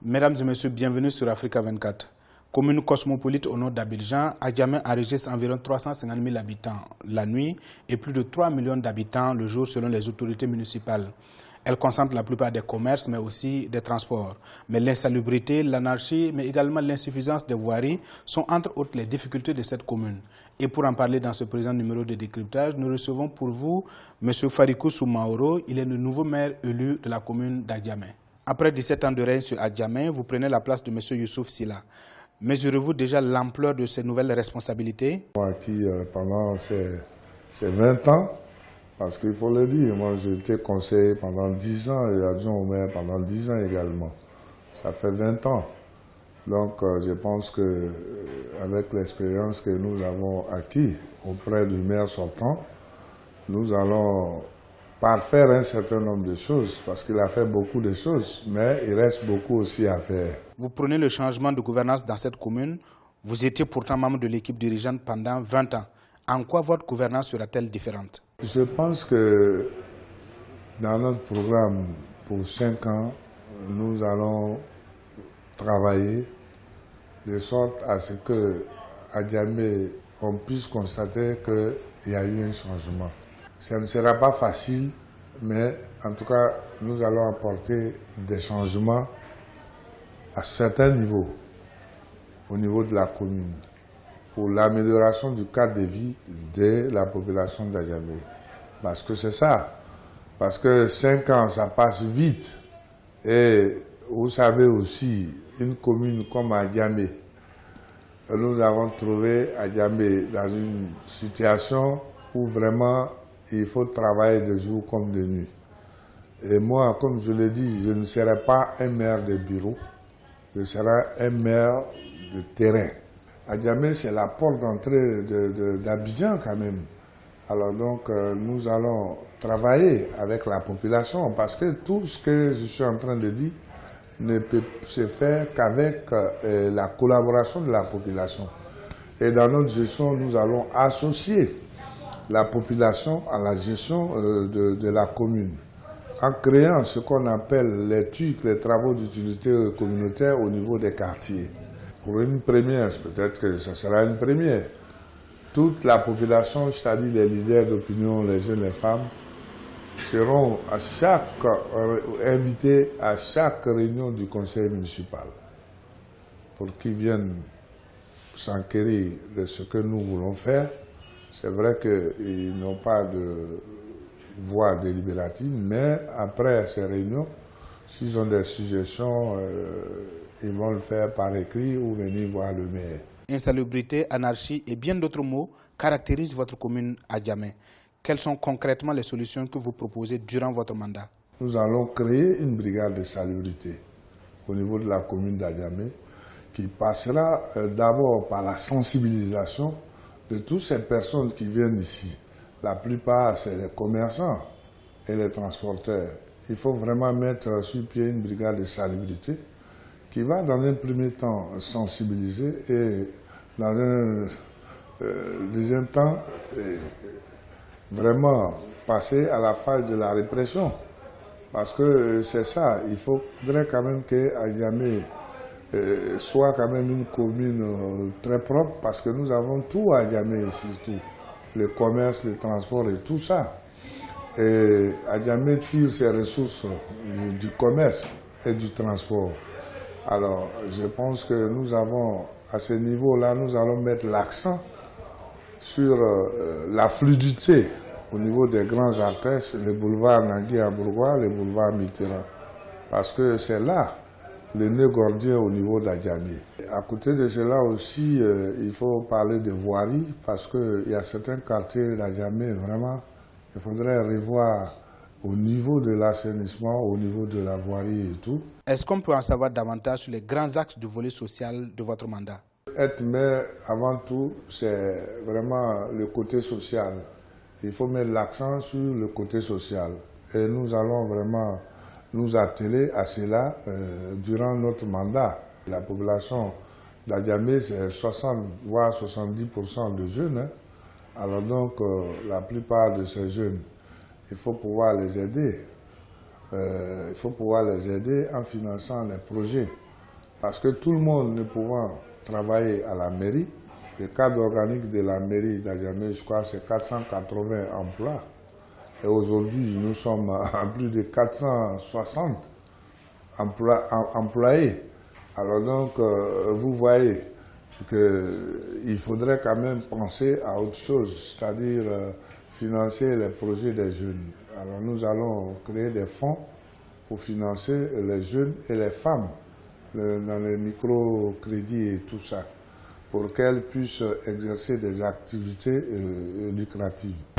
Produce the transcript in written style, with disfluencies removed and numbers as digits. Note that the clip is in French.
Mesdames et messieurs, bienvenue sur Africa 24. Commune cosmopolite au nord d'Abidjan, Adjamé enregistre environ 350 000 habitants la nuit et plus de 3 millions d'habitants le jour selon les autorités municipales. Elle concentre la plupart des commerces mais aussi des transports. Mais l'insalubrité, l'anarchie mais également l'insuffisance des voiries sont entre autres les difficultés de cette commune. Et pour en parler dans ce présent numéro de décryptage, nous recevons pour vous M. Farikou Soumaoro. Il est le nouveau maire élu de la commune d'Adjamé. Après 17 ans de règne sur Adjamé, vous prenez la place de M. Youssouf Silla. Mesurez-vous déjà l'ampleur de ces nouvelles responsabilités? Moi qui, pendant ces 20 ans, parce qu'il faut le dire, moi j'ai été conseiller pendant 10 ans et adjoint au maire pendant 10 ans également. Ça fait 20 ans. Donc je pense qu'avec l'expérience que nous avons acquis auprès du maire sortant, nous allons parfaire un certain nombre de choses, parce qu'il a fait beaucoup de choses, mais il reste beaucoup aussi à faire. Vous prenez le changement de gouvernance dans cette commune. Vous étiez pourtant membre de l'équipe dirigeante pendant 20 ans. En quoi votre gouvernance sera-t-elle différente? Je pense que dans notre programme pour 5 ans, nous allons travailler de sorte à ce qu'à Djamé, on puisse constater qu'il y a eu un changement. Ça ne sera pas facile, mais en tout cas, nous allons apporter des changements à certains niveaux, au niveau de la commune, pour l'amélioration du cadre de vie de la population d'Adjamé. Parce que c'est ça. Parce que 5 ans, ça passe vite. Et vous savez aussi, une commune comme Adjamé, nous avons trouvé Adjamé dans une situation où vraiment il faut travailler de jour comme de nuit. Et moi, comme je l'ai dit, je ne serai pas un maire de bureau, je serai un maire de terrain. Adjamé, c'est la porte d'entrée d'Abidjan quand même. Alors donc, nous allons travailler avec la population parce que tout ce que je suis en train de dire ne peut se faire qu'avec la collaboration de la population. Et dans notre gestion, nous allons associer la population à la gestion de la commune, en créant ce qu'on appelle les TUC, les travaux d'utilité communautaire au niveau des quartiers. Pour une première, peut-être que ce sera une première, toute la population, c'est-à-dire les leaders d'opinion, les jeunes, les femmes, seront invités à chaque réunion du conseil municipal pour qu'ils viennent s'enquérir de ce que nous voulons faire. C'est vrai qu'ils n'ont pas de voix délibérative, mais après ces réunions, s'ils ont des suggestions, ils vont le faire par écrit ou venir voir le maire. Insalubrité, anarchie et bien d'autres mots caractérisent votre commune Adjamé. Quelles sont concrètement les solutions que vous proposez durant votre mandat? Nous allons créer une brigade de salubrité au niveau de la commune d'Adjamé qui passera d'abord par la sensibilisation de toutes ces personnes qui viennent ici. La plupart, c'est les commerçants et les transporteurs. Il faut vraiment mettre sur pied une brigade de salubrité qui va, dans un premier temps, sensibiliser et, dans un deuxième temps, vraiment passer à la phase de la répression. Parce que c'est ça, il faudrait quand même qu'Adjamé soit quand même une commune très propre, parce que nous avons tout à Adjamé ici, tout. Le commerce, le transport et tout ça. Et Adjamé tire ses ressources du commerce et du transport. Alors, je pense que nous avons, à ce niveau-là, nous allons mettre l'accent sur la fluidité au niveau des grands artères, le boulevard Nangui à Bourgois, le boulevard Mitterrand. Parce que c'est là le nœud gordien au niveau d'Adjamé. À côté de cela aussi, il faut parler de voirie, parce qu'il y a certains quartiers d'Adjamé, vraiment, il faudrait revoir au niveau de l'assainissement, au niveau de la voirie et tout. Est-ce qu'on peut en savoir davantage sur les grands axes du volet social de votre mandat? Être maire, avant tout, c'est vraiment le côté social. Il faut mettre l'accent sur le côté social. Et nous allons vraiment nous atteler à cela durant notre mandat. La population d'Adjamé, c'est 60 voire 70% de jeunes. Hein. Alors donc, la plupart de ces jeunes, il faut pouvoir les aider. Il faut pouvoir les aider en finançant les projets Parce que tout le monde ne pouvant travailler à la mairie, le cadre organique de la mairie d'Adjamé, je crois, c'est 480 emplois. Et aujourd'hui, nous sommes à plus de 460 employés. Alors donc, vous voyez qu'il faudrait quand même penser à autre chose, c'est-à-dire financer les projets des jeunes. Alors nous allons créer des fonds pour financer les jeunes et les femmes dans les microcrédits et tout ça, pour qu'elles puissent exercer des activités lucratives.